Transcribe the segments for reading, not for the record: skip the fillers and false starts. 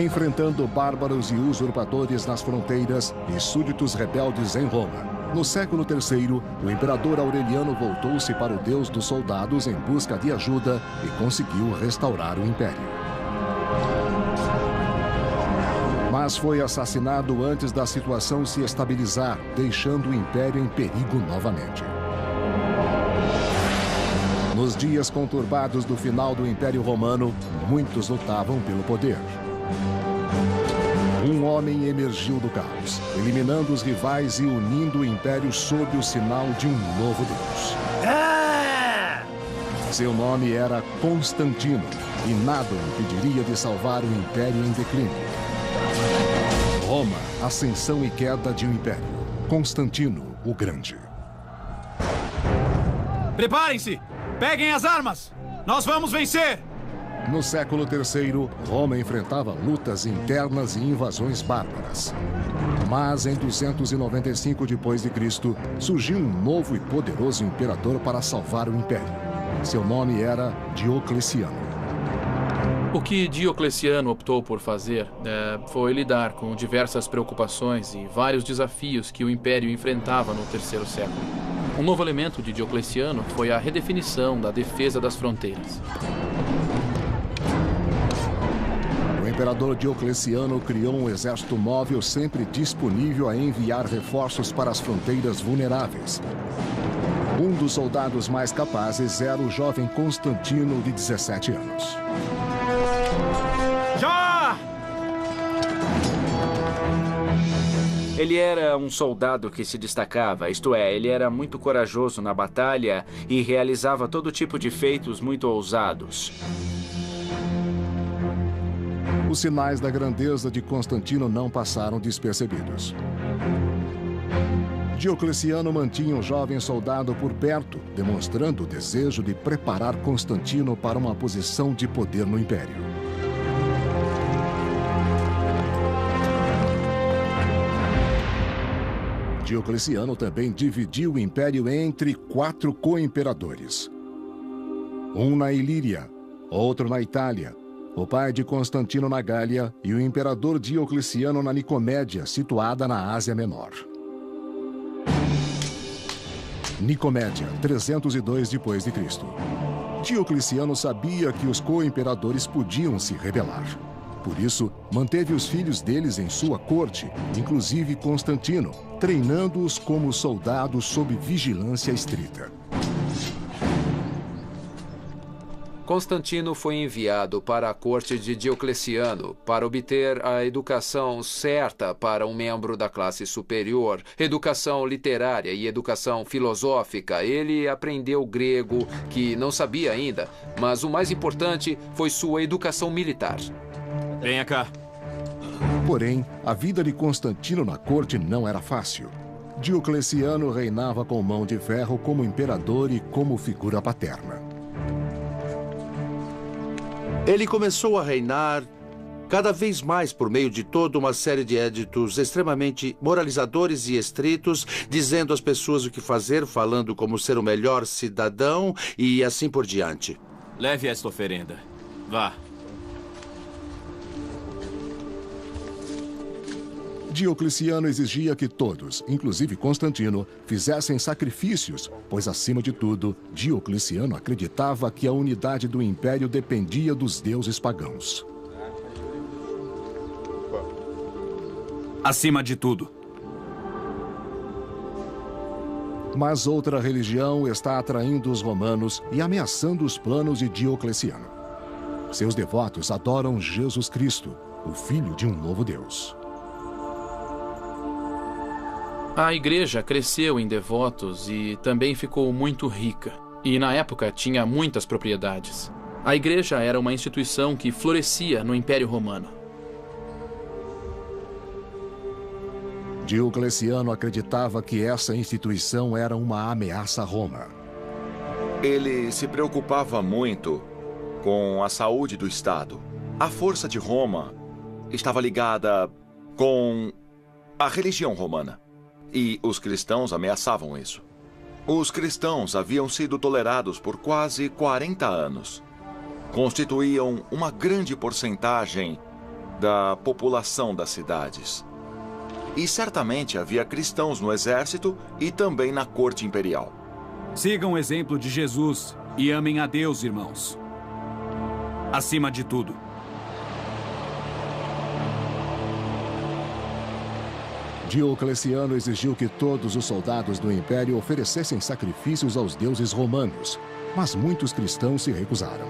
enfrentando bárbaros e usurpadores nas fronteiras e súditos rebeldes em Roma. No século III, o imperador Aureliano voltou-se para o Deus dos soldados em busca de ajuda e conseguiu restaurar o império. Mas foi assassinado antes da situação se estabilizar, deixando o império em perigo novamente. Nos dias conturbados do final do Império Romano, muitos lutavam pelo poder. Um homem emergiu do caos, eliminando os rivais e unindo o império sob o sinal de um novo Deus. Seu nome era Constantino, e nada o impediria de salvar o império em declínio. Roma, ascensão e queda de um império. Constantino o Grande. Preparem-se! Peguem as armas! Nós vamos vencer! No século III, Roma enfrentava lutas internas e invasões bárbaras. Mas em 295 d.C., surgiu um novo e poderoso imperador para salvar o império. Seu nome era Diocleciano. O que Diocleciano optou por fazer foi lidar com diversas preocupações e vários desafios que o império enfrentava no terceiro século. Um novo elemento de Diocleciano foi a redefinição da defesa das fronteiras. O imperador Diocleciano criou um exército móvel sempre disponível a enviar reforços para as fronteiras vulneráveis. Um dos soldados mais capazes era o jovem Constantino, de 17 anos. Já! Ele era um soldado que se destacava, isto é, ele era muito corajoso na batalha e realizava todo tipo de feitos muito ousados. Os sinais da grandeza de Constantino não passaram despercebidos. Diocleciano mantinha o jovem soldado por perto, demonstrando o desejo de preparar Constantino para uma posição de poder no império. Diocleciano também dividiu o império entre 4 co-imperadores. Um na Ilíria, outro na Itália, o pai de Constantino na Gália e o imperador Diocleciano na Nicomédia, situada na Ásia Menor. Nicomédia, 302 d.C. Diocleciano sabia que os co-imperadores podiam se rebelar. Por isso, manteve os filhos deles em sua corte, inclusive Constantino, treinando-os como soldados sob vigilância estrita. Constantino foi enviado para a corte de Diocleciano para obter a educação certa para um membro da classe superior, educação literária e educação filosófica. Ele aprendeu grego, que não sabia ainda, mas o mais importante foi sua educação militar. Venha cá. Porém, a vida de Constantino na corte não era fácil. Diocleciano reinava com mão de ferro como imperador e como figura paterna. Ele começou a reinar cada vez mais por meio de toda uma série de éditos extremamente moralizadores e estritos, dizendo às pessoas o que fazer, falando como ser o melhor cidadão e assim por diante. Leve esta oferenda. Vá. Diocleciano exigia que todos, inclusive Constantino, fizessem sacrifícios, pois, acima de tudo, Diocleciano acreditava que a unidade do império dependia dos deuses pagãos. Acima de tudo. Mas outra religião está atraindo os romanos e ameaçando os planos de Diocleciano. Seus devotos adoram Jesus Cristo, o Filho de um novo Deus. A igreja cresceu em devotos e também ficou muito rica. E na época tinha muitas propriedades. A igreja era uma instituição que florescia no Império Romano. Diocleciano acreditava que essa instituição era uma ameaça a Roma. Ele se preocupava muito com a saúde do Estado. A força de Roma estava ligada com a religião romana. E os cristãos ameaçavam isso. Os cristãos haviam sido tolerados por quase 40 anos. Constituíam uma grande porcentagem da população das cidades. E certamente havia cristãos no exército e também na corte imperial. Sigam o exemplo de Jesus e amem a Deus, irmãos. Acima de tudo. Diocleciano exigiu que todos os soldados do império oferecessem sacrifícios aos deuses romanos, mas muitos cristãos se recusaram.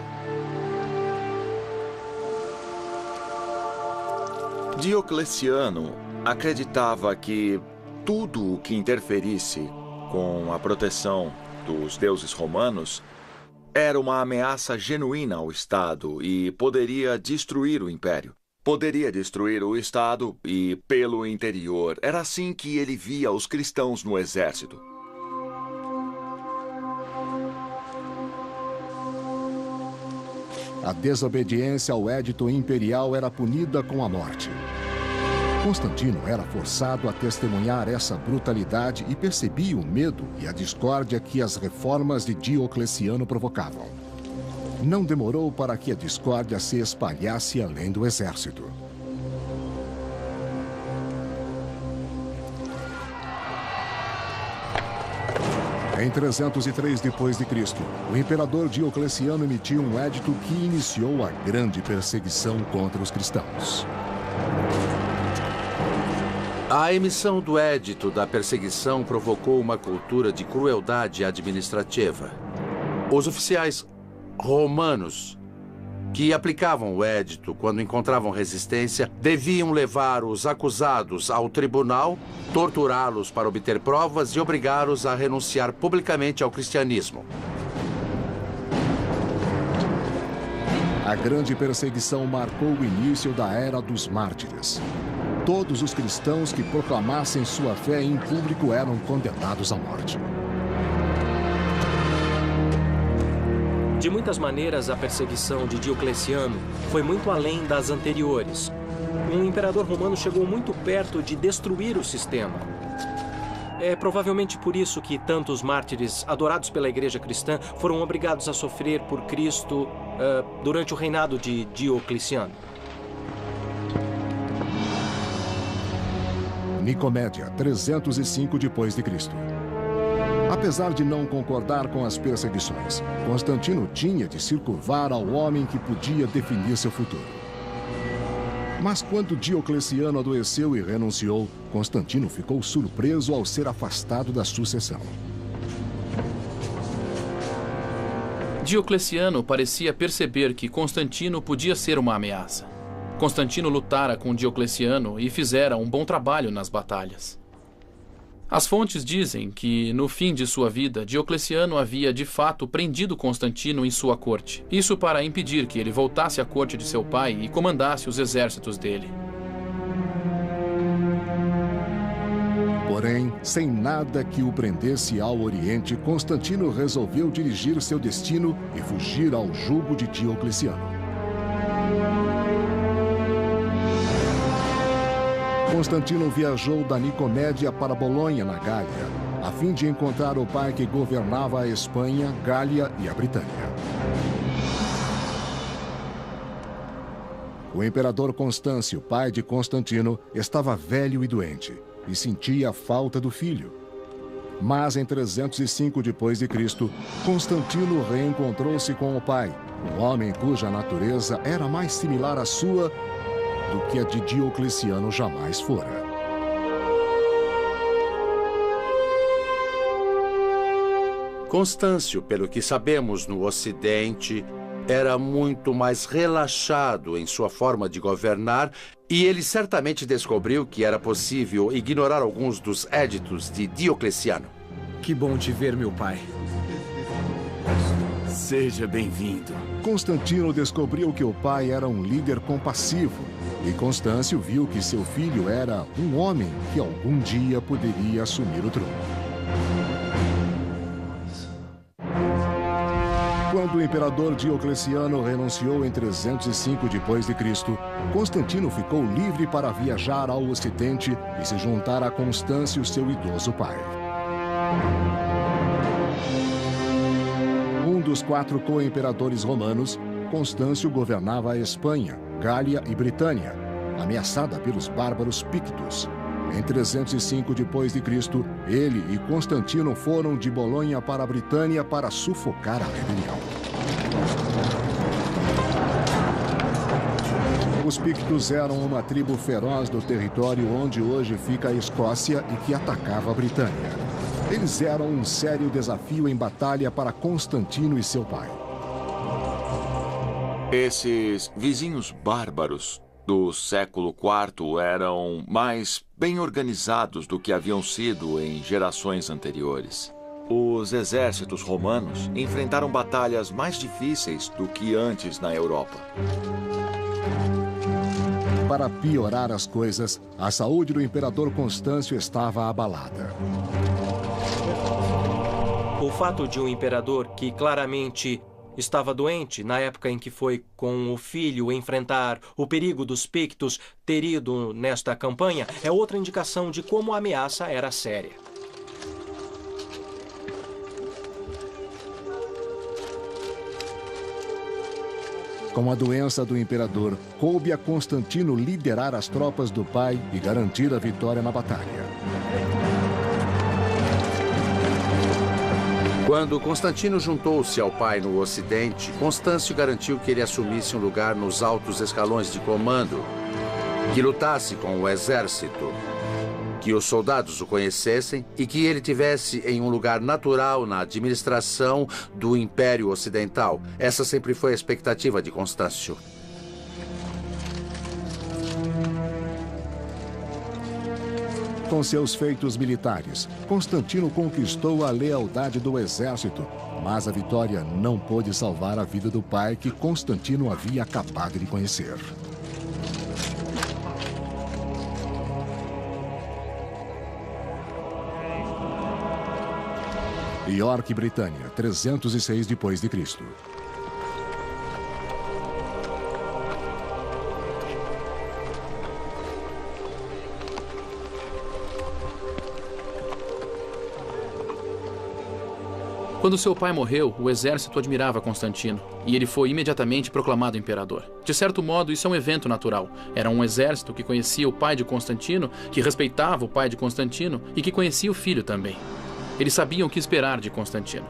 Diocleciano acreditava que tudo o que interferisse com a proteção dos deuses romanos era uma ameaça genuína ao Estado e poderia destruir o império. Poderia destruir o Estado e, pelo interior, era assim que ele via os cristãos no exército. A desobediência ao édito imperial era punida com a morte. Constantino era forçado a testemunhar essa brutalidade e percebia o medo e a discórdia que as reformas de Diocleciano provocavam. Não demorou para que a discórdia se espalhasse além do exército. Em 303 d.C., o imperador Diocleciano emitiu um édito que iniciou a grande perseguição contra os cristãos. A emissão do édito da perseguição provocou uma cultura de crueldade administrativa. Os oficiais romanos que aplicavam o édito quando encontravam resistência deviam levar os acusados ao tribunal, torturá-los para obter provas e obrigá-los a renunciar publicamente ao cristianismo. A grande perseguição marcou o início da Era dos Mártires. Todos os cristãos que proclamassem sua fé em público eram condenados à morte. De muitas maneiras, a perseguição de Diocleciano foi muito além das anteriores. Um imperador romano chegou muito perto de destruir o sistema. É provavelmente por isso que tantos mártires adorados pela igreja cristã foram obrigados a sofrer por Cristo durante o reinado de Diocleciano. Nicomédia, 305 d.C. Apesar de não concordar com as perseguições, Constantino tinha de se curvar ao homem que podia definir seu futuro. Mas quando Diocleciano adoeceu e renunciou, Constantino ficou surpreso ao ser afastado da sucessão. Diocleciano parecia perceber que Constantino podia ser uma ameaça. Constantino lutara com Diocleciano e fizera um bom trabalho nas batalhas. As fontes dizem que, no fim de sua vida, Diocleciano havia, de fato, prendido Constantino em sua corte. Isso para impedir que ele voltasse à corte de seu pai e comandasse os exércitos dele. Porém, sem nada que o prendesse ao Oriente, Constantino resolveu dirigir seu destino e fugir ao jugo de Diocleciano. Constantino viajou da Nicomédia para Bolonha, na Gália, a fim de encontrar o pai que governava a Espanha, Gália e a Britânia. O imperador Constâncio, pai de Constantino, estava velho e doente e sentia a falta do filho. Mas em 305 d.C., Constantino reencontrou-se com o pai, um homem cuja natureza era mais similar à sua do que a de Diocleciano jamais fora. Constâncio, pelo que sabemos no Ocidente, era muito mais relaxado em sua forma de governar e ele certamente descobriu que era possível ignorar alguns dos éditos de Diocleciano. Que bom te ver, meu pai. Seja bem-vindo. Constantino descobriu que o pai era um líder compassivo e Constâncio viu que seu filho era um homem que algum dia poderia assumir o trono. Quando o imperador Diocleciano renunciou em 305 d.C., Constantino ficou livre para viajar ao Ocidente e se juntar a Constâncio, seu idoso pai. Um dos 4 co-imperadores romanos, Constâncio governava a Espanha, Gália e Britânia, ameaçada pelos bárbaros pictos. Em 305 d.C., ele e Constantino foram de Bolonha para a Britânia para sufocar a rebelião. Os pictos eram uma tribo feroz do território onde hoje fica a Escócia e que atacava a Britânia. Eles eram um sério desafio em batalha para Constantino e seu pai. Esses vizinhos bárbaros do século IV eram mais bem organizados do que haviam sido em gerações anteriores. Os exércitos romanos enfrentaram batalhas mais difíceis do que antes na Europa. Para piorar as coisas, a saúde do imperador Constâncio estava abalada. O fato de um imperador que claramente estava doente na época em que foi com o filho enfrentar o perigo dos pictos ter ido nesta campanha é outra indicação de como a ameaça era séria. Com a doença do imperador, coube a Constantino liderar as tropas do pai e garantir a vitória na batalha. Quando Constantino juntou-se ao pai no Ocidente, Constâncio garantiu que ele assumisse um lugar nos altos escalões de comando, que lutasse com o exército, que os soldados o conhecessem e que ele tivesse em um lugar natural na administração do Império Ocidental. Essa sempre foi a expectativa de Constâncio. Com seus feitos militares, Constantino conquistou a lealdade do exército, mas a vitória não pôde salvar a vida do pai que Constantino havia acabado de conhecer. York, Britânia, 306 d.C. Quando seu pai morreu, o exército admirava Constantino, e ele foi imediatamente proclamado imperador. De certo modo, isso é um evento natural. Era um exército que conhecia o pai de Constantino, que respeitava o pai de Constantino e que conhecia o filho também. Eles sabiam o que esperar de Constantino.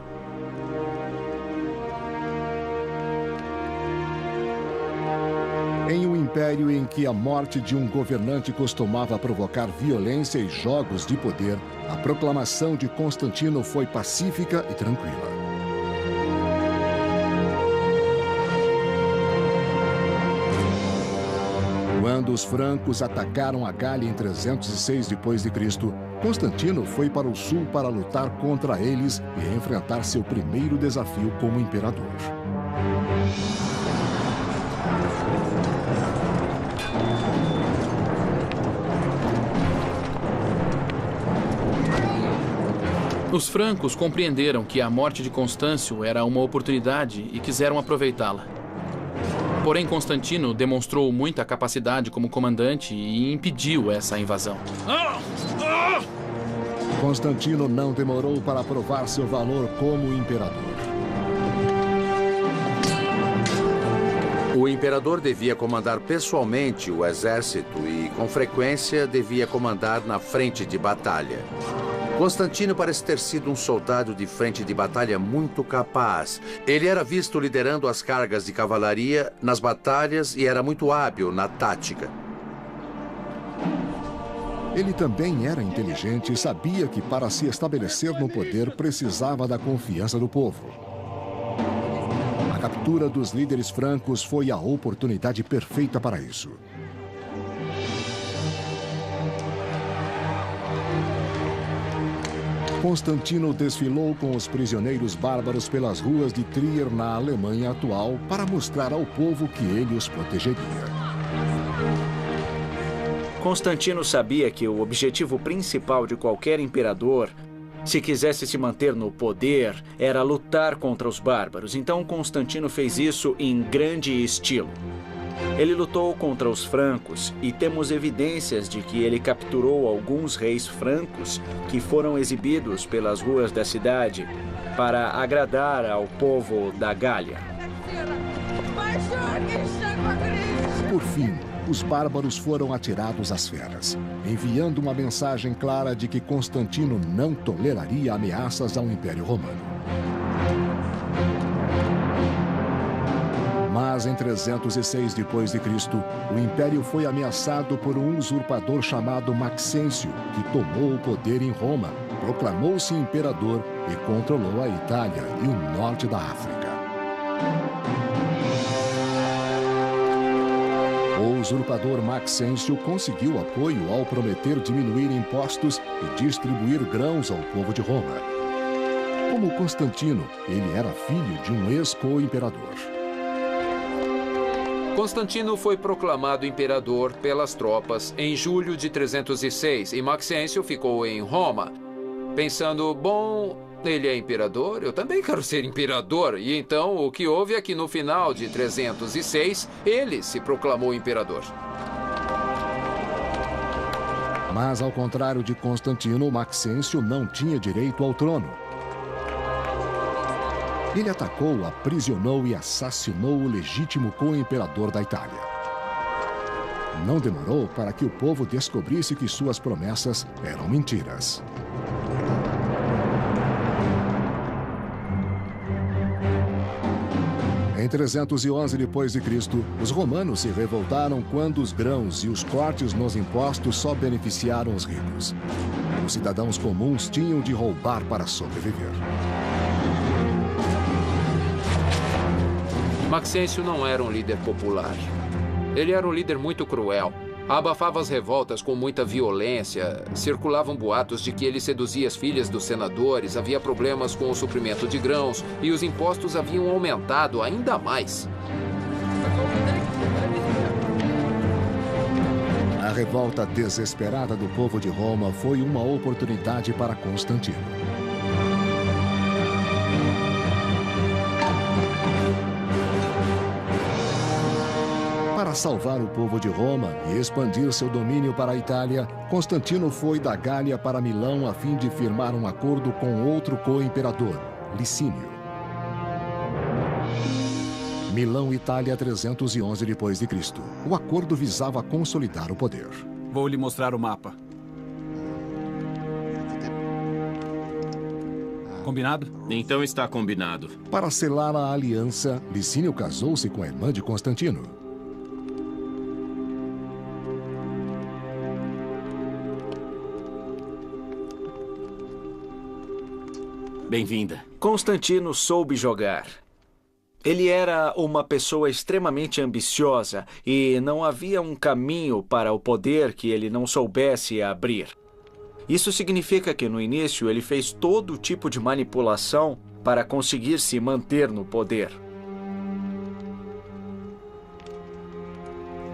Em um império em que a morte de um governante costumava provocar violência e jogos de poder, a proclamação de Constantino foi pacífica e tranquila. Quando os francos atacaram a Gália em 306 d.C., Constantino foi para o sul para lutar contra eles e enfrentar seu primeiro desafio como imperador. Os francos compreenderam que a morte de Constâncio era uma oportunidade e quiseram aproveitá-la. Porém, Constantino demonstrou muita capacidade como comandante e impediu essa invasão. Constantino não demorou para provar seu valor como imperador. O imperador devia comandar pessoalmente o exército e, com frequência, devia comandar na frente de batalha. Constantino parece ter sido um soldado de frente de batalha muito capaz. Ele era visto liderando as cargas de cavalaria nas batalhas e era muito hábil na tática. Ele também era inteligente e sabia que para se estabelecer no poder precisava da confiança do povo. A captura dos líderes francos foi a oportunidade perfeita para isso. Constantino desfilou com os prisioneiros bárbaros pelas ruas de Trier, na Alemanha atual, para mostrar ao povo que ele os protegeria. Constantino sabia que o objetivo principal de qualquer imperador, se quisesse se manter no poder, era lutar contra os bárbaros. Então Constantino fez isso em grande estilo. Ele lutou contra os francos e temos evidências de que ele capturou alguns reis francos que foram exibidos pelas ruas da cidade para agradar ao povo da Gália. Por fim, os bárbaros foram atirados às feras, enviando uma mensagem clara de que Constantino não toleraria ameaças ao Império Romano. Mas em 306 d.C., o Império foi ameaçado por um usurpador chamado Maxêncio, que tomou o poder em Roma, proclamou-se imperador e controlou a Itália e o norte da África. O usurpador Maxêncio conseguiu apoio ao prometer diminuir impostos e distribuir grãos ao povo de Roma. Como Constantino, ele era filho de um ex-co-imperador. Constantino foi proclamado imperador pelas tropas em julho de 306 e Maxêncio ficou em Roma, pensando, bom, ele é imperador, eu também quero ser imperador. E então o que houve é que no final de 306, ele se proclamou imperador. Mas ao contrário de Constantino, Maxêncio não tinha direito ao trono. Ele atacou, aprisionou e assassinou o legítimo co-imperador da Itália. Não demorou para que o povo descobrisse que suas promessas eram mentiras. Em 311 d.C., os romanos se revoltaram quando os grãos e os cortes nos impostos só beneficiaram os ricos. Os cidadãos comuns tinham de roubar para sobreviver. Maxêncio não era um líder popular. Ele era um líder muito cruel. Abafava as revoltas com muita violência. Circulavam boatos de que ele seduzia as filhas dos senadores, havia problemas com o suprimento de grãos e os impostos haviam aumentado ainda mais. A revolta desesperada do povo de Roma foi uma oportunidade para Constantino. Para salvar o povo de Roma e expandir seu domínio para a Itália, Constantino foi da Gália para Milão a fim de firmar um acordo com outro co-imperador, Licínio. Milão, Itália, 311 d.C. O acordo visava consolidar o poder. Vou lhe mostrar o mapa. Combinado? Então está combinado. Para selar a aliança, Licínio casou-se com a irmã de Constantino. Bem-vinda. Constantino soube jogar. Ele era uma pessoa extremamente ambiciosa e não havia um caminho para o poder que ele não soubesse abrir. Isso significa que no início ele fez todo tipo de manipulação para conseguir se manter no poder.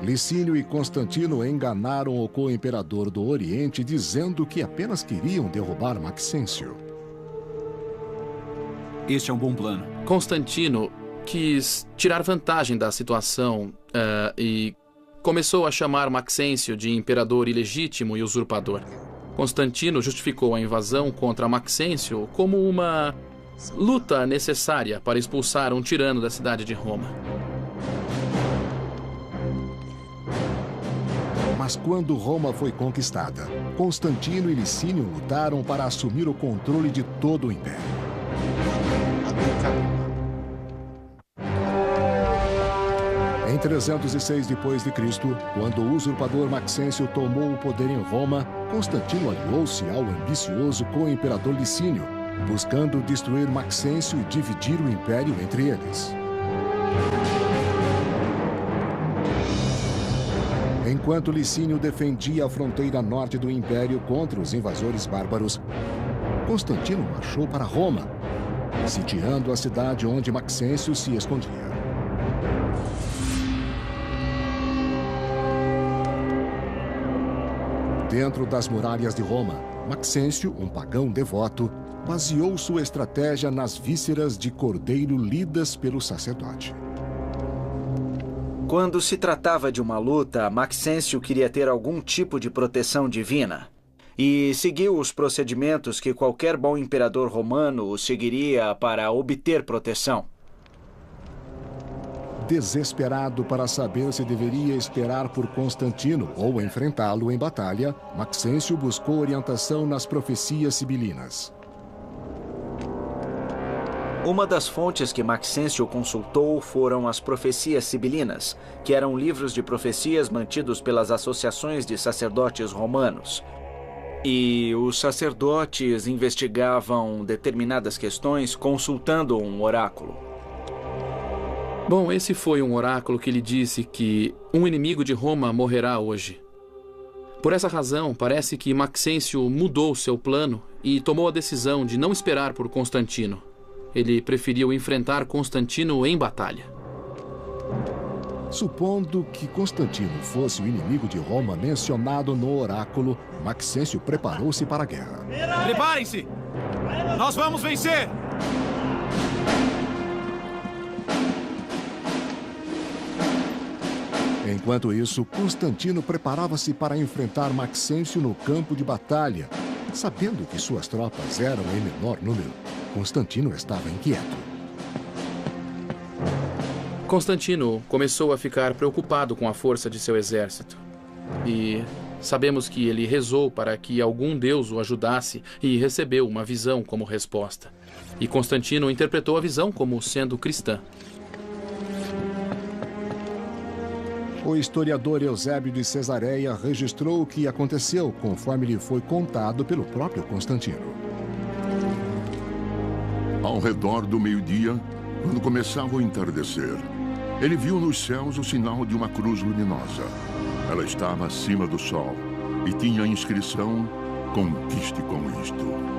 Licínio e Constantino enganaram o co-imperador do Oriente dizendo que apenas queriam derrubar Maxêncio. Este é um bom plano. Constantino quis tirar vantagem da situação e começou a chamar Maxêncio de imperador ilegítimo e usurpador. Constantino justificou a invasão contra Maxêncio como uma luta necessária para expulsar um tirano da cidade de Roma. Mas quando Roma foi conquistada, Constantino e Licínio lutaram para assumir o controle de todo o império. Em 306 d.C., quando o usurpador Maxêncio tomou o poder em Roma, Constantino aliou-se ao ambicioso co-imperador Licínio, buscando destruir Maxêncio e dividir o império entre eles. Enquanto Licínio defendia a fronteira norte do império contra os invasores bárbaros, Constantino marchou para Roma, sitiando a cidade onde Maxêncio se escondia. Dentro das muralhas de Roma, Maxêncio, um pagão devoto, baseou sua estratégia nas vísceras de cordeiro lidas pelo sacerdote. Quando se tratava de uma luta, Maxêncio queria ter algum tipo de proteção divina e seguiu os procedimentos que qualquer bom imperador romano seguiria para obter proteção. Desesperado para saber se deveria esperar por Constantino ou enfrentá-lo em batalha, Maxêncio buscou orientação nas profecias sibilinas. Uma das fontes que Maxêncio consultou foram as profecias sibilinas, que eram livros de profecias mantidos pelas associações de sacerdotes romanos. E os sacerdotes investigavam determinadas questões consultando um oráculo. Bom, esse foi um oráculo que lhe disse que um inimigo de Roma morrerá hoje. Por essa razão, parece que Maxêncio mudou seu plano e tomou a decisão de não esperar por Constantino. Ele preferiu enfrentar Constantino em batalha. Supondo que Constantino fosse o inimigo de Roma mencionado no oráculo, Maxêncio preparou-se para a guerra. Preparem-se! Nós vamos vencer! Enquanto isso, Constantino preparava-se para enfrentar Maxêncio no campo de batalha. Sabendo que suas tropas eram em menor número, Constantino estava inquieto. Constantino começou a ficar preocupado com a força de seu exército. E sabemos que ele rezou para que algum deus o ajudasse e recebeu uma visão como resposta. E Constantino interpretou a visão como sendo cristã. O historiador Eusébio de Cesareia registrou o que aconteceu conforme lhe foi contado pelo próprio Constantino. Ao redor do meio-dia, quando começava o entardecer, ele viu nos céus o sinal de uma cruz luminosa. Ela estava acima do sol e tinha a inscrição "Conquiste com isto".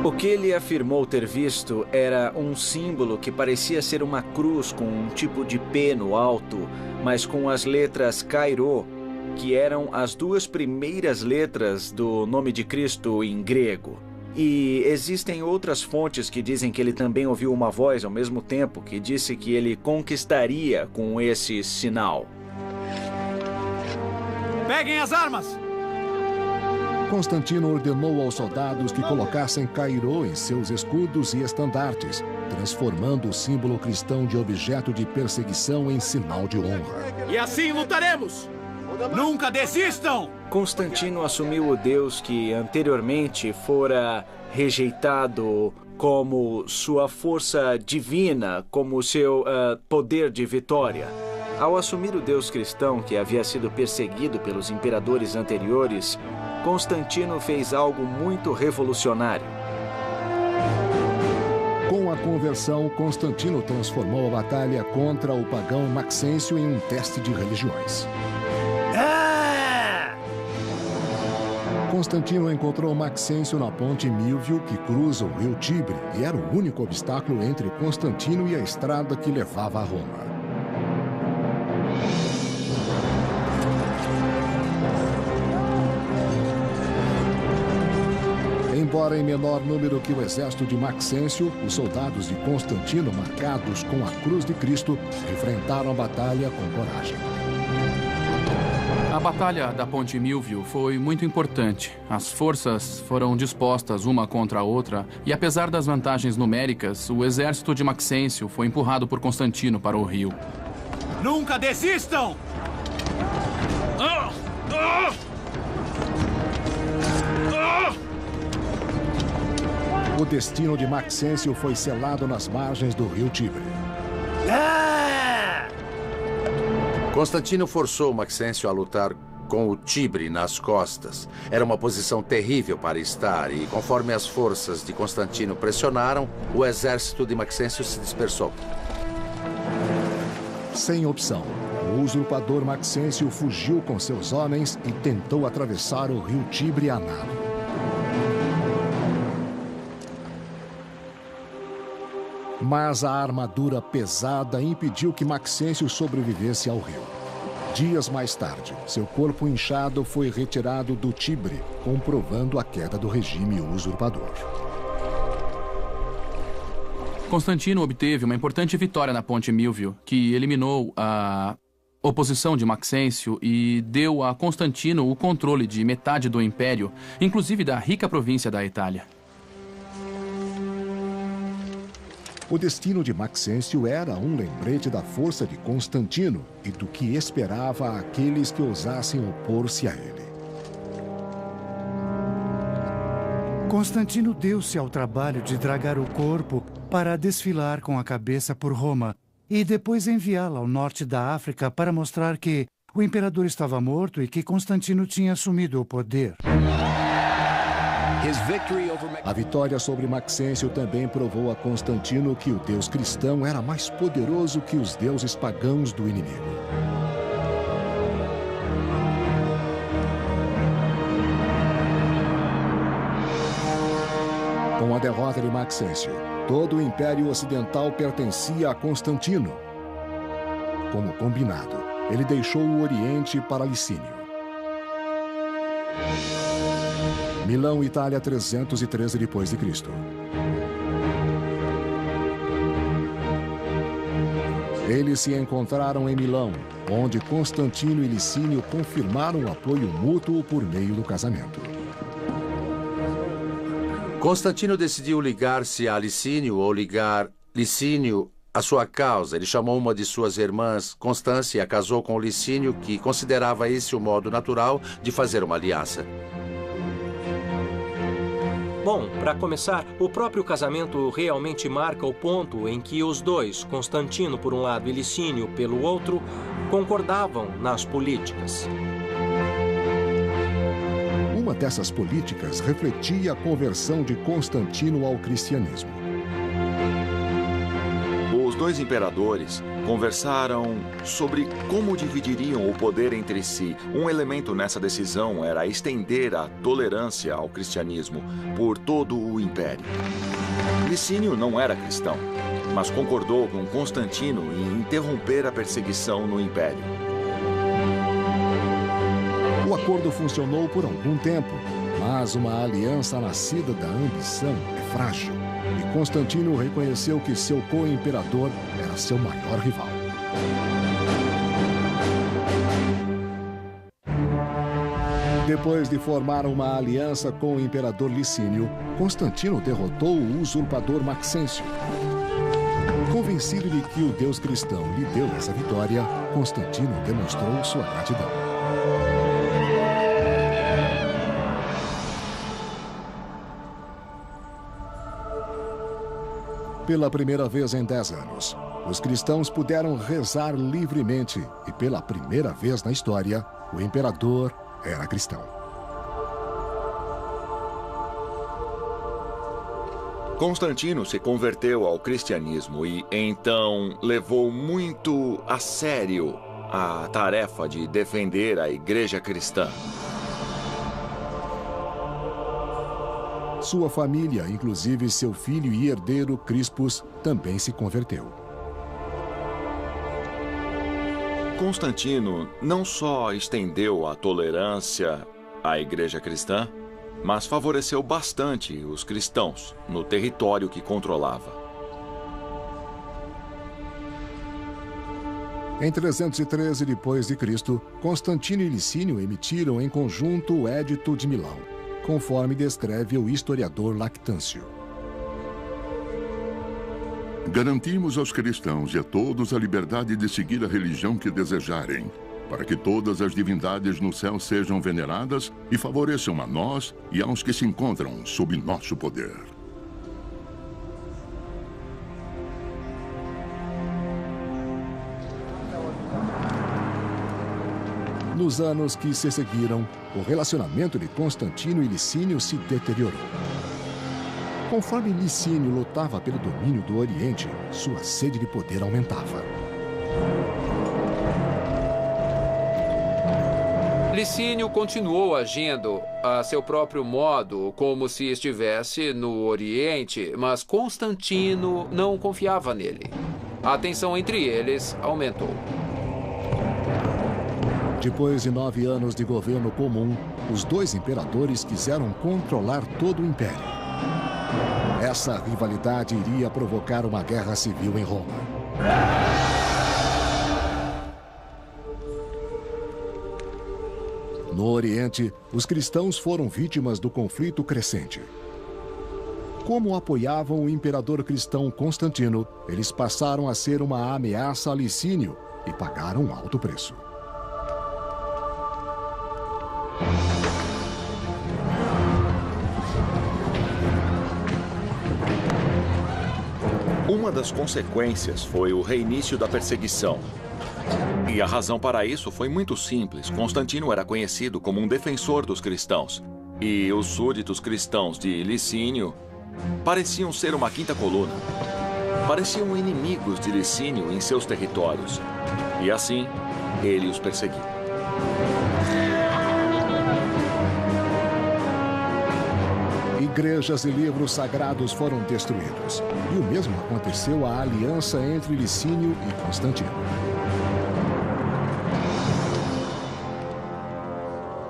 O que ele afirmou ter visto era um símbolo que parecia ser uma cruz com um tipo de P no alto, mas com as letras Kairo, que eram as duas primeiras letras do nome de Cristo em grego. E existem outras fontes que dizem que ele também ouviu uma voz ao mesmo tempo que disse que ele conquistaria com esse sinal. Peguem as armas! Constantino ordenou aos soldados que colocassem Kairo em seus escudos e estandartes, transformando o símbolo cristão de objeto de perseguição em sinal de honra. E assim lutaremos! Nunca desistam! Constantino assumiu o Deus que anteriormente fora rejeitado como sua força divina, como seu poder de vitória. Ao assumir o Deus cristão que havia sido perseguido pelos imperadores anteriores, Constantino fez algo muito revolucionário. Com a conversão, Constantino transformou a batalha contra o pagão Maxêncio em um teste de religiões. Constantino encontrou Maxêncio na ponte Milvio, que cruza o rio Tibre, e era o único obstáculo entre Constantino e a estrada que levava a Roma. Embora em menor número que o exército de Maxêncio, os soldados de Constantino, marcados com a cruz de Cristo, enfrentaram a batalha com coragem. A batalha da Ponte Milvio foi muito importante. As forças foram dispostas uma contra a outra e, apesar das vantagens numéricas, o exército de Maxêncio foi empurrado por Constantino para o rio. Nunca desistam! O destino de Maxêncio foi selado nas margens do rio Tibre. Constantino forçou Maxêncio a lutar com o Tibre nas costas. Era uma posição terrível para estar e, conforme as forças de Constantino pressionaram, o exército de Maxêncio se dispersou. Sem opção, o usurpador Maxêncio fugiu com seus homens e tentou atravessar o rio Tibre a nado. Mas a armadura pesada impediu que Maxêncio sobrevivesse ao rio. Dias mais tarde, seu corpo inchado foi retirado do Tibre, comprovando a queda do regime usurpador. Constantino obteve uma importante vitória na Ponte Milvio, que eliminou a oposição de Maxêncio e deu a Constantino o controle de metade do império, inclusive da rica província da Itália. O destino de Maxêncio era um lembrete da força de Constantino e do que esperava aqueles que ousassem opor-se a ele. Constantino deu-se ao trabalho de dragar o corpo para desfilar com a cabeça por Roma e depois enviá-la ao norte da África para mostrar que o imperador estava morto e que Constantino tinha assumido o poder. A vitória sobre Maxêncio também provou a Constantino que o deus cristão era mais poderoso que os deuses pagãos do inimigo. Com a derrota de Maxêncio, todo o Império Ocidental pertencia a Constantino. Como combinado, ele deixou o Oriente para Licínio. Milão, Itália, 313 d.C. Eles se encontraram em Milão, onde Constantino e Licínio confirmaram o apoio mútuo por meio do casamento. Constantino decidiu ligar-se a Licínio ou ligar Licínio à sua causa. Ele chamou uma de suas irmãs, Constância, e a casou com Licínio, que considerava esse o modo natural de fazer uma aliança. Bom, para começar, o próprio casamento realmente marca o ponto em que os dois, Constantino por um lado e Licínio pelo outro, concordavam nas políticas. Uma dessas políticas refletia a conversão de Constantino ao cristianismo. Os dois imperadores conversaram sobre como dividiriam o poder entre si. Um elemento nessa decisão era estender a tolerância ao cristianismo por todo o império. Licínio não era cristão, mas concordou com Constantino em interromper a perseguição no império. O acordo funcionou por algum tempo, mas uma aliança nascida da ambição é frágil. E Constantino reconheceu que seu co-imperador era seu maior rival. Depois de formar uma aliança com o imperador Licínio, Constantino derrotou o usurpador Maxêncio. Convencido de que o deus cristão lhe deu essa vitória, Constantino demonstrou sua gratidão. Pela primeira vez em 10 anos, os cristãos puderam rezar livremente e, pela primeira vez na história, o imperador era cristão. Constantino se converteu ao cristianismo e, então, levou muito a sério a tarefa de defender a igreja cristã. Sua família, inclusive seu filho e herdeiro Crispus, também se converteu. Constantino não só estendeu a tolerância à igreja cristã, mas favoreceu bastante os cristãos no território que controlava. Em 313 d.C., Constantino e Licínio emitiram em conjunto o Édito de Milão, conforme descreve o historiador Lactâncio. Garantimos aos cristãos e a todos a liberdade de seguir a religião que desejarem, para que todas as divindades no céu sejam veneradas e favoreçam a nós e aos que se encontram sob nosso poder. Nos anos que se seguiram, o relacionamento de Constantino e Licínio se deteriorou. Conforme Licínio lutava pelo domínio do Oriente, sua sede de poder aumentava. Licínio continuou agindo a seu próprio modo, como se estivesse no Oriente, mas Constantino não confiava nele. A tensão entre eles aumentou. Depois de 9 anos de governo comum, os dois imperadores quiseram controlar todo o império. Essa rivalidade iria provocar uma guerra civil em Roma. No Oriente, os cristãos foram vítimas do conflito crescente. Como apoiavam o imperador cristão Constantino, eles passaram a ser uma ameaça a Licínio e pagaram um alto preço. Uma das consequências foi o reinício da perseguição. E a razão para isso foi muito simples. Constantino era conhecido como um defensor dos cristãos. E os súditos cristãos de Licínio pareciam ser uma quinta coluna. Pareciam inimigos de Licínio em seus territórios. E assim, ele os perseguiu. Igrejas e livros sagrados foram destruídos. E o mesmo aconteceu à aliança entre Licínio e Constantino.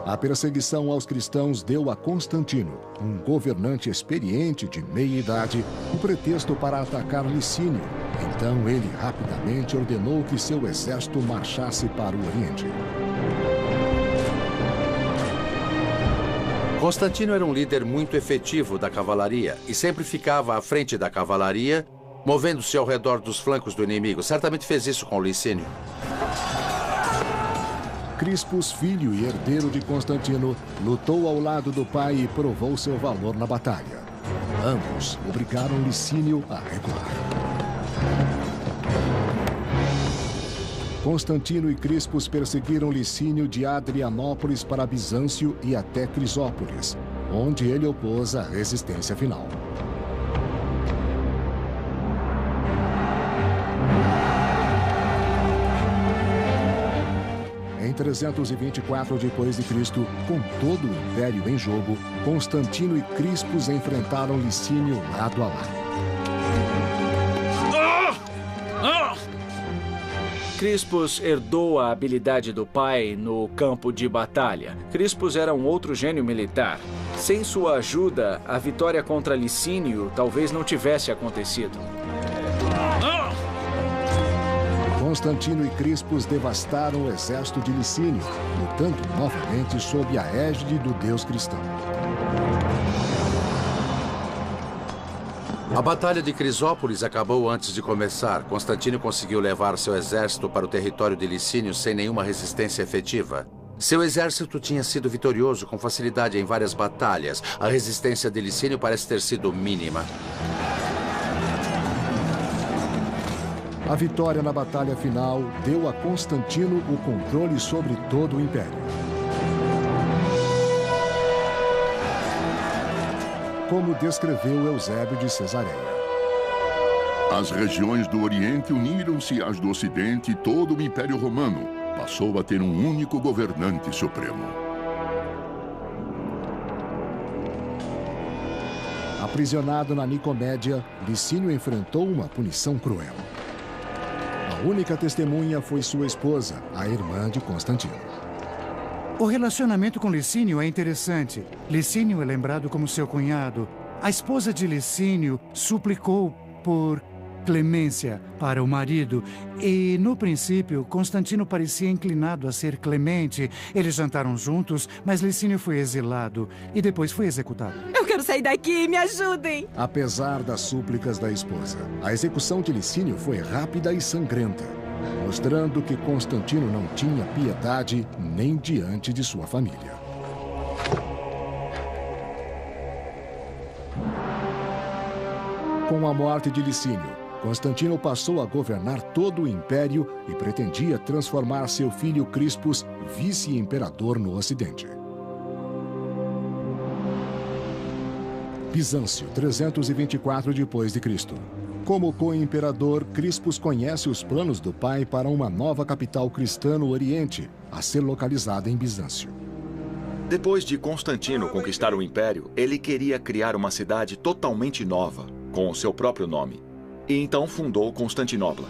A perseguição aos cristãos deu a Constantino, um governante experiente de meia-idade, o pretexto para atacar Licínio. Então ele rapidamente ordenou que seu exército marchasse para o Oriente. Constantino era um líder muito efetivo da cavalaria e sempre ficava à frente da cavalaria, movendo-se ao redor dos flancos do inimigo. Certamente fez isso com Licínio. Crispus, filho e herdeiro de Constantino, lutou ao lado do pai e provou seu valor na batalha. Ambos obrigaram Licínio a recuar. Constantino e Crispus perseguiram Licínio de Adrianópolis para Bizâncio e até Crisópolis, onde ele opôs a resistência final. Em 324 d.C., com todo o império em jogo, Constantino e Crispus enfrentaram Licínio lado a lado. Crispus herdou a habilidade do pai no campo de batalha. Crispus era um outro gênio militar. Sem sua ajuda, a vitória contra Licínio talvez não tivesse acontecido. Constantino e Crispus devastaram o exército de Licínio, lutando novamente sob a égide do deus cristão. A Batalha de Crisópolis acabou antes de começar. Constantino conseguiu levar seu exército para o território de Licínio sem nenhuma resistência efetiva. Seu exército tinha sido vitorioso com facilidade em várias batalhas. A resistência de Licínio parece ter sido mínima. A vitória na batalha final deu a Constantino o controle sobre todo o império. Como descreveu Eusébio de Cesareia. As regiões do Oriente uniram-se às do Ocidente e todo o Império Romano passou a ter um único governante supremo. Aprisionado na Nicomédia, Licínio enfrentou uma punição cruel. A única testemunha foi sua esposa, a irmã de Constantino. O relacionamento com Licínio é interessante. Licínio é lembrado como seu cunhado. A esposa de Licínio suplicou por clemência para o marido. E, no princípio, Constantino parecia inclinado a ser clemente. Eles jantaram juntos, mas Licínio foi exilado e depois foi executado. Eu quero sair daqui, me ajudem! Apesar das súplicas da esposa, a execução de Licínio foi rápida e sangrenta, mostrando que Constantino não tinha piedade nem diante de sua família. Com a morte de Licínio, Constantino passou a governar todo o império e pretendia transformar seu filho Crispus vice-imperador no Ocidente. Bizâncio, 324 d.C. Como co-imperador, Crispus conhece os planos do pai para uma nova capital cristã no Oriente, a ser localizada em Bizâncio. Depois de Constantino conquistar o império, ele queria criar uma cidade totalmente nova, com o seu próprio nome. E então fundou Constantinopla,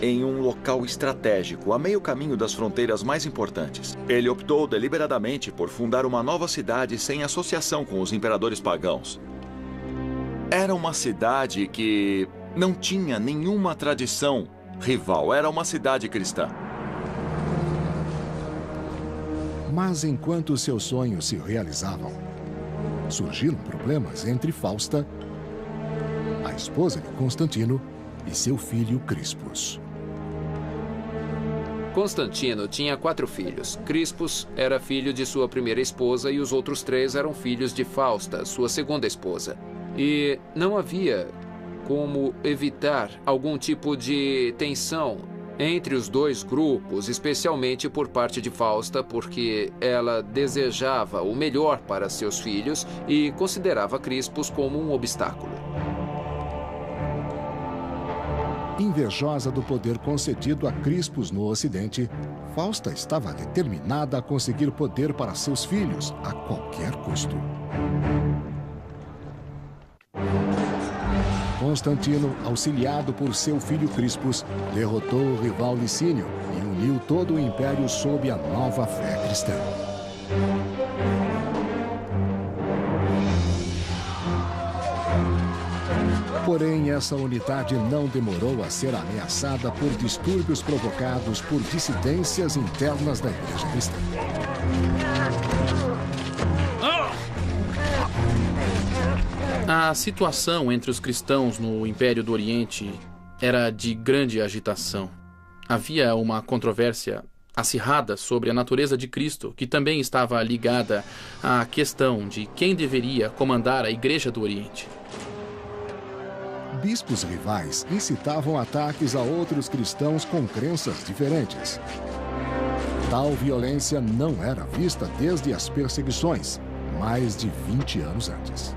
em um local estratégico, a meio caminho das fronteiras mais importantes. Ele optou deliberadamente por fundar uma nova cidade sem associação com os imperadores pagãos. Era uma cidade que não tinha nenhuma tradição rival, era uma cidade cristã. Mas enquanto seus sonhos se realizavam, surgiram problemas entre Fausta a esposa de Constantino e seu filho Crispus. Constantino tinha 4 filhos. Crispus era filho de sua primeira esposa e os outros 3 eram filhos de Fausta, sua segunda esposa. E não havia como evitar algum tipo de tensão entre os 2 grupos, especialmente por parte de Fausta, porque ela desejava o melhor para seus filhos e considerava Crispus como um obstáculo. Invejosa do poder concedido a Crispus no Ocidente, Fausta estava determinada a conseguir poder para seus filhos a qualquer custo. Constantino, auxiliado por seu filho Crispus, derrotou o rival Licínio e uniu todo o império sob a nova fé cristã. Porém, essa unidade não demorou a ser ameaçada por distúrbios provocados por dissidências internas da Igreja Cristã. A situação entre os cristãos no Império do Oriente era de grande agitação. Havia uma controvérsia acirrada sobre a natureza de Cristo, que também estava ligada à questão de quem deveria comandar a Igreja do Oriente. Bispos rivais incitavam ataques a outros cristãos com crenças diferentes. Tal violência não era vista desde as perseguições, mais de 20 anos antes.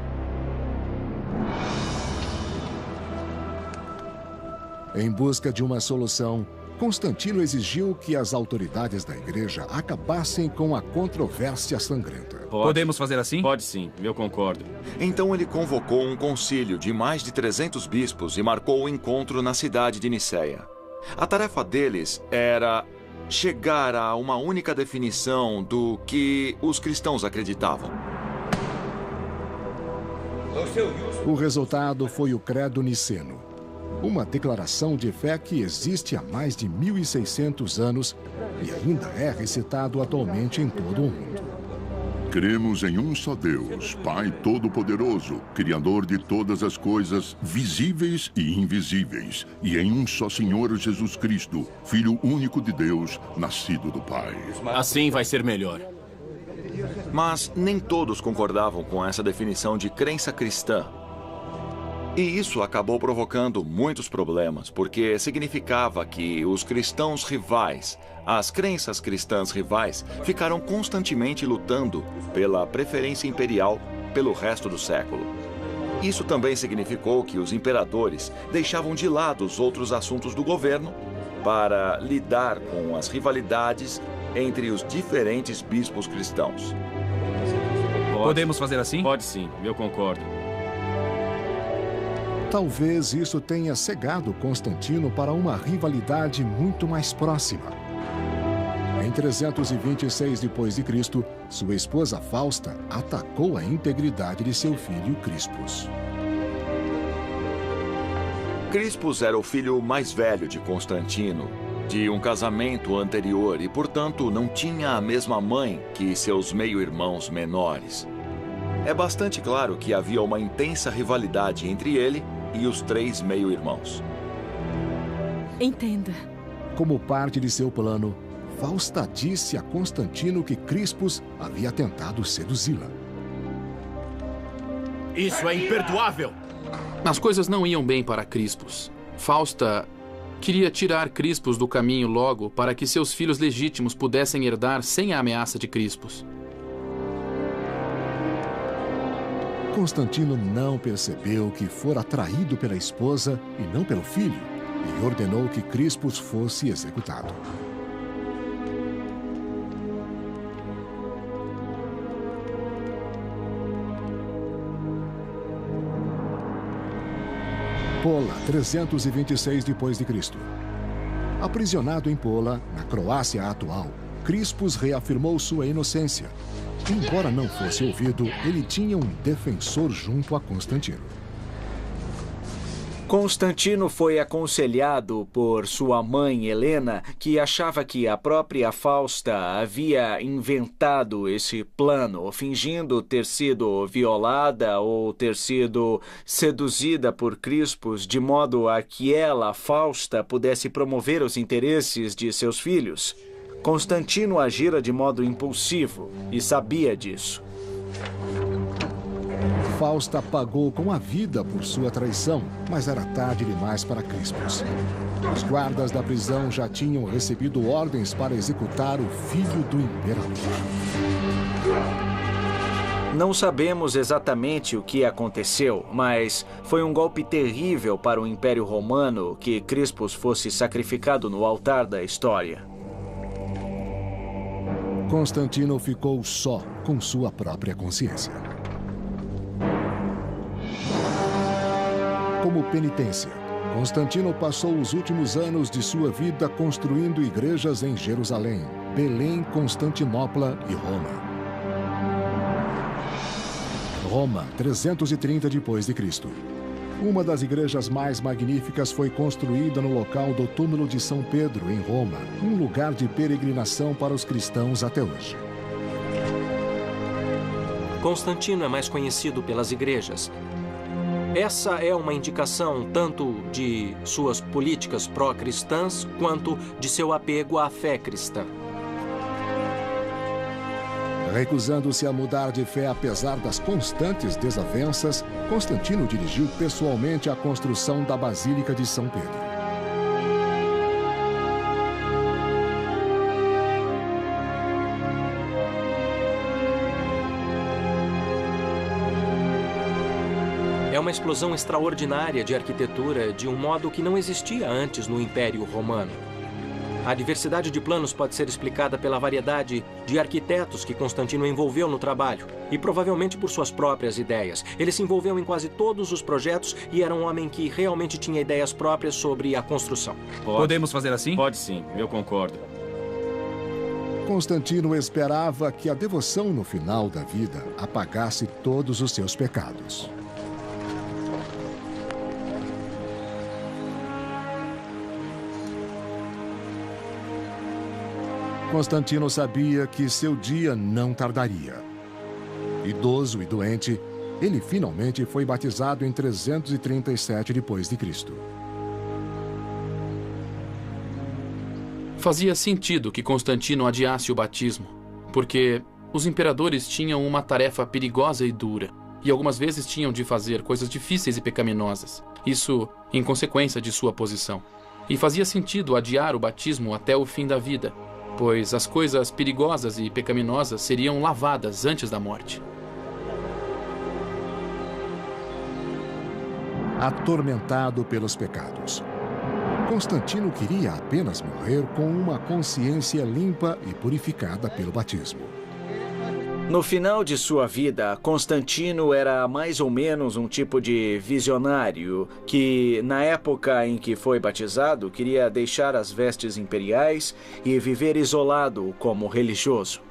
Em busca de uma solução, Constantino exigiu que as autoridades da igreja acabassem com a controvérsia sangrenta. Podemos fazer assim? Pode sim, eu concordo. Então ele convocou um concílio de mais de 300 bispos e marcou o encontro na cidade de Niceia. A tarefa deles era chegar a uma única definição do que os cristãos acreditavam. O resultado foi o Credo Niceno, uma declaração de fé que existe há mais de 1.600 anos e ainda é recitado atualmente em todo o mundo. Cremos em um só Deus, Pai Todo-Poderoso, Criador de todas as coisas, visíveis e invisíveis, e em um só Senhor Jesus Cristo, Filho único de Deus, nascido do Pai. Assim vai ser melhor. Mas nem todos concordavam com essa definição de crença cristã. E isso acabou provocando muitos problemas, porque significava que os cristãos rivais, as crenças cristãs rivais, ficaram constantemente lutando pela preferência imperial pelo resto do século. Isso também significou que os imperadores deixavam de lado os outros assuntos do governo para lidar com as rivalidades entre os diferentes bispos cristãos. Podemos fazer assim? Pode sim, eu concordo. Talvez isso tenha cegado Constantino para uma rivalidade muito mais próxima. Em 326 d.C., sua esposa Fausta atacou a integridade de seu filho Crispus. Crispus era o filho mais velho de Constantino, de um casamento anterior e, portanto, não tinha a mesma mãe que seus meio-irmãos menores. É bastante claro que havia uma intensa rivalidade entre ele e os 3 meio-irmãos. Entenda. Como parte de seu plano, Fausta disse a Constantino que Crispus havia tentado seduzi-la. Isso é imperdoável! As coisas não iam bem para Crispus. Fausta queria tirar Crispus do caminho logo para que seus filhos legítimos pudessem herdar sem a ameaça de Crispus. Constantino não percebeu que fora traído pela esposa e não pelo filho, e ordenou que Crispus fosse executado. Pola, 326 d.C. Aprisionado em Pola, na Croácia atual, Crispus reafirmou sua inocência. Embora não fosse ouvido, ele tinha um defensor junto a Constantino. Constantino foi aconselhado por sua mãe Helena, que achava que a própria Fausta havia inventado esse plano, fingindo ter sido violada ou ter sido seduzida por Crispus, de modo a que ela, Fausta, pudesse promover os interesses de seus filhos. Constantino agira de modo impulsivo e sabia disso. Fausta pagou com a vida por sua traição, mas era tarde demais para Crispus. Os guardas da prisão já tinham recebido ordens para executar o filho do imperador. Não sabemos exatamente o que aconteceu, mas foi um golpe terrível para o Império Romano que Crispus fosse sacrificado no altar da história. Constantino ficou só com sua própria consciência. Como penitência, Constantino passou os últimos anos de sua vida construindo igrejas em Jerusalém, Belém, Constantinopla e Roma. Roma, 330 d.C. Uma das igrejas mais magníficas foi construída no local do túmulo de São Pedro, em Roma, um lugar de peregrinação para os cristãos até hoje. Constantino é mais conhecido pelas igrejas. Essa é uma indicação tanto de suas políticas pró-cristãs quanto de seu apego à fé cristã. Recusando-se a mudar de fé apesar das constantes desavenças, Constantino dirigiu pessoalmente a construção da Basílica de São Pedro. É uma explosão extraordinária de arquitetura de um modo que não existia antes no Império Romano. A diversidade de planos pode ser explicada pela variedade de arquitetos que Constantino envolveu no trabalho e provavelmente por suas próprias ideias. Ele se envolveu em quase todos os projetos e era um homem que realmente tinha ideias próprias sobre a construção. Podemos fazer assim? Pode sim, eu concordo. Constantino esperava que a devoção no final da vida apagasse todos os seus pecados. Constantino sabia que seu dia não tardaria. Idoso e doente, ele finalmente foi batizado em 337 d.C. Fazia sentido que Constantino adiasse o batismo, porque os imperadores tinham uma tarefa perigosa e dura, e algumas vezes tinham de fazer coisas difíceis e pecaminosas, isso em consequência de sua posição. E fazia sentido adiar o batismo até o fim da vida, pois as coisas perigosas e pecaminosas seriam lavadas antes da morte. Atormentado pelos pecados, Constantino queria apenas morrer com uma consciência limpa e purificada pelo batismo. No final de sua vida, Constantino era mais ou menos um tipo de visionário que, na época em que foi batizado, queria deixar as vestes imperiais e viver isolado como religioso.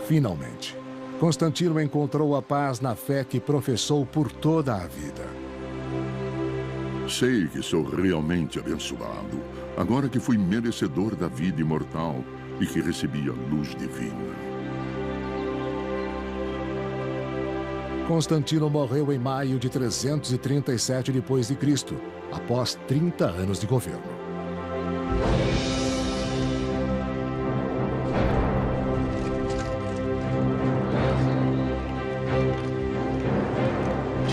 Finalmente, Constantino encontrou a paz na fé que professou por toda a vida. Sei que sou realmente abençoado, agora que fui merecedor da vida imortal e que recebi a luz divina. Constantino morreu em maio de 337 d.C., após 30 anos de governo.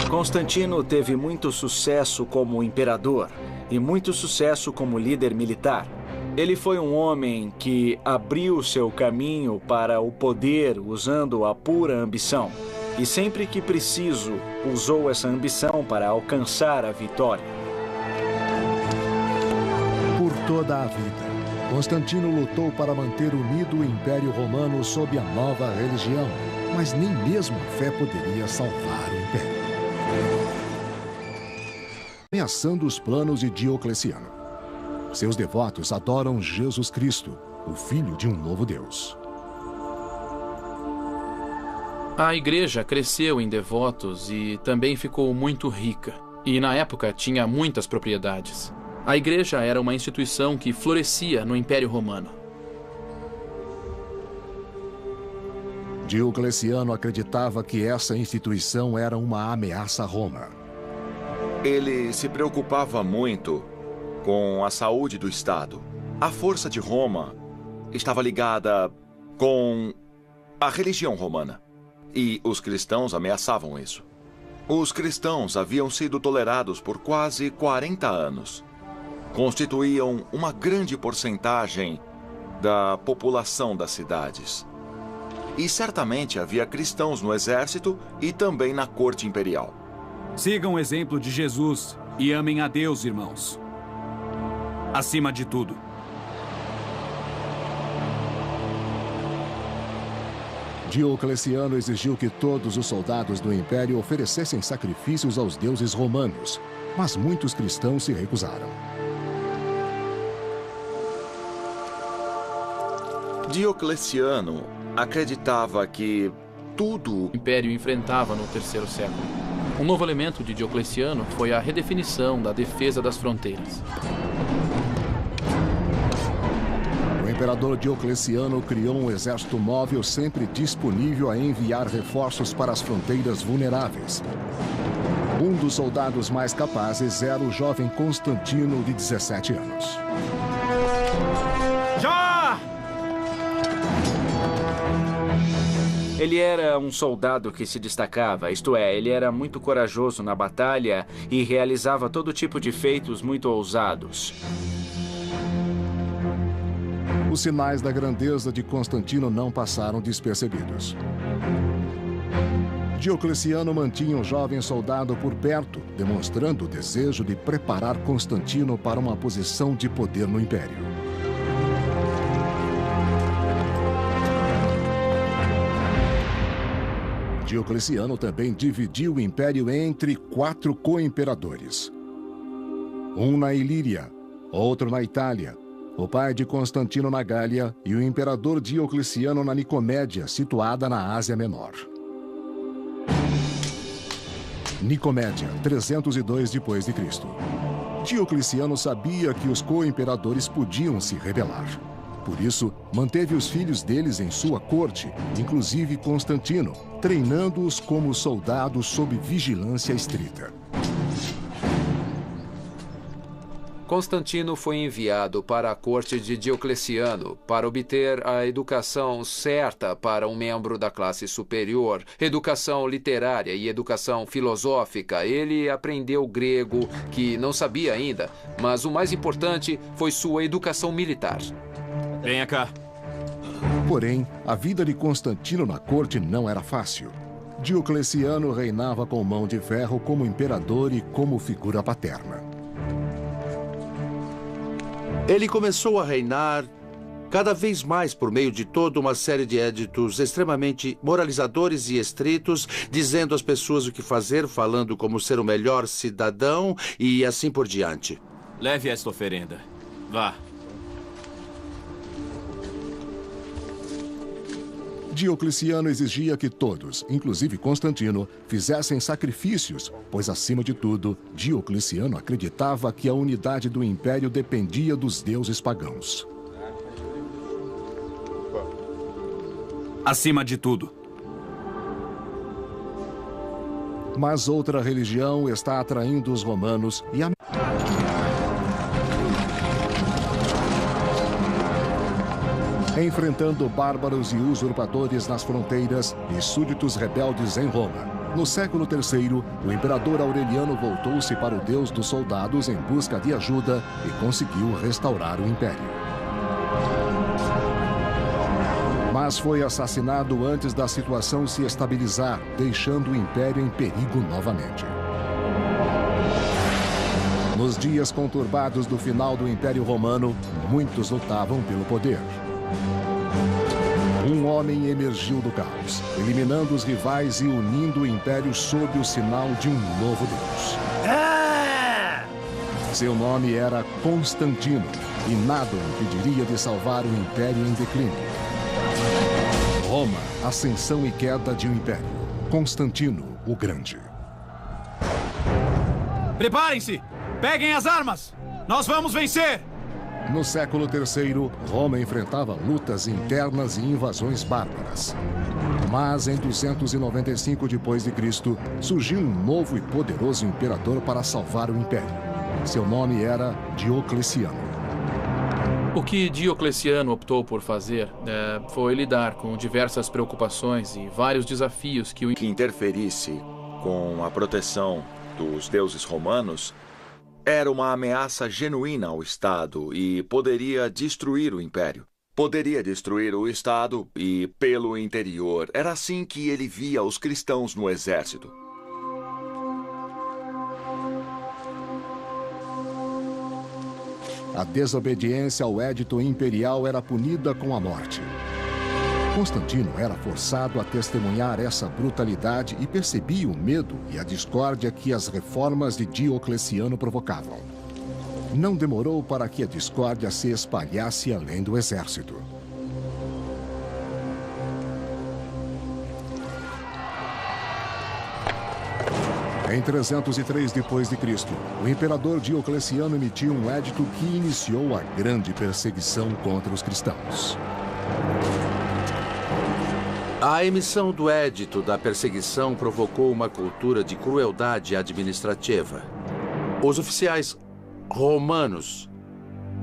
Constantino teve muito sucesso como imperador e muito sucesso como líder militar. Ele foi um homem que abriu seu caminho para o poder usando a pura ambição. E sempre que preciso, usou essa ambição para alcançar a vitória. Por toda a vida, Constantino lutou para manter unido o Império Romano sob a nova religião, mas nem mesmo a fé poderia salvar o Império. Ameaçando os planos de Diocleciano. Seus devotos adoram Jesus Cristo, o Filho de um novo Deus. A igreja cresceu em devotos e também ficou muito rica. E na época tinha muitas propriedades. A igreja era uma instituição que florescia no Império Romano. Diocleciano acreditava que essa instituição era uma ameaça a Roma. Ele se preocupava muito com a saúde do Estado. A força de Roma estava ligada com a religião romana. E os cristãos ameaçavam isso. Os cristãos haviam sido tolerados por quase 40 anos. Constituíam uma grande porcentagem da população das cidades. E certamente havia cristãos no exército e também na corte imperial. Sigam o exemplo de Jesus e amem a Deus, irmãos. Acima de tudo. Diocleciano exigiu que todos os soldados do império oferecessem sacrifícios aos deuses romanos, mas muitos cristãos se recusaram. Diocleciano acreditava que tudo o império enfrentava no terceiro século. Um novo elemento de Diocleciano foi a redefinição da defesa das fronteiras. O imperador Diocleciano criou um exército móvel sempre disponível a enviar reforços para as fronteiras vulneráveis. Um dos soldados mais capazes era o jovem Constantino, de 17 anos. Já! Ele era um soldado que se destacava, isto é, ele era muito corajoso na batalha e realizava todo tipo de feitos muito ousados. Os sinais da grandeza de Constantino não passaram despercebidos. Diocleciano mantinha o jovem soldado por perto, demonstrando o desejo de preparar Constantino para uma posição de poder no império. Diocleciano também dividiu o império entre 4 co-imperadores. Um na Ilíria, outro na Itália, o pai de Constantino na Gália e o imperador Diocleciano na Nicomédia, situada na Ásia Menor. Nicomédia, 302 d.C. Diocleciano sabia que os co-imperadores podiam se rebelar. Por isso, manteve os filhos deles em sua corte, inclusive Constantino, treinando-os como soldados sob vigilância estrita. Constantino foi enviado para a corte de Diocleciano para obter a educação certa para um membro da classe superior, educação literária e educação filosófica. Ele aprendeu grego, que não sabia ainda, mas o mais importante foi sua educação militar. Venha cá. Porém, a vida de Constantino na corte não era fácil. Diocleciano reinava com mão de ferro como imperador e como figura paterna. Ele começou a reinar cada vez mais por meio de toda uma série de éditos extremamente moralizadores e estritos, dizendo às pessoas o que fazer, falando como ser o melhor cidadão e assim por diante. Leve esta oferenda. Vá. Diocleciano exigia que todos, inclusive Constantino, fizessem sacrifícios, pois, acima de tudo, Diocleciano acreditava que a unidade do império dependia dos deuses pagãos. Acima de tudo. Mas outra religião está atraindo os romanos e a... enfrentando bárbaros e usurpadores nas fronteiras e súditos rebeldes em Roma. No século III, o imperador Aureliano voltou-se para o deus dos soldados em busca de ajuda e conseguiu restaurar o império. Mas foi assassinado antes da situação se estabilizar, deixando o império em perigo novamente. Nos dias conturbados do final do Império Romano, muitos lutavam pelo poder. Um homem emergiu do caos, eliminando os rivais e unindo o império sob o sinal de um novo Deus. Seu nome era Constantino, e nada o impediria de salvar o império em declínio. Roma, ascensão e queda de um império. Constantino o Grande. Preparem-se! Peguem as armas! Nós vamos vencer! No século III, Roma enfrentava lutas internas e invasões bárbaras. Mas em 295 d.C., surgiu um novo e poderoso imperador para salvar o império. Seu nome era Diocleciano. O que Diocleciano optou por fazer foi lidar com diversas preocupações e vários desafios que interferisse com a proteção dos deuses romanos era uma ameaça genuína ao Estado e poderia destruir o império. Poderia destruir o Estado e, pelo interior, era assim que ele via os cristãos no exército. A desobediência ao édito imperial era punida com a morte. Constantino era forçado a testemunhar essa brutalidade e percebia o medo e a discórdia que as reformas de Diocleciano provocavam. Não demorou para que a discórdia se espalhasse além do exército. Em 303 d.C., o imperador Diocleciano emitiu um édito que iniciou a grande perseguição contra os cristãos. A emissão do édito da perseguição provocou uma cultura de crueldade administrativa. Os oficiais romanos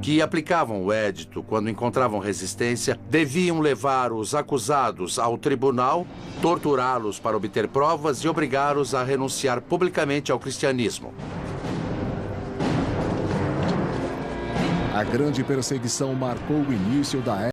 que aplicavam o édito quando encontravam resistência deviam levar os acusados ao tribunal, torturá-los para obter provas e obrigá-los a renunciar publicamente ao cristianismo. A grande perseguição marcou o início da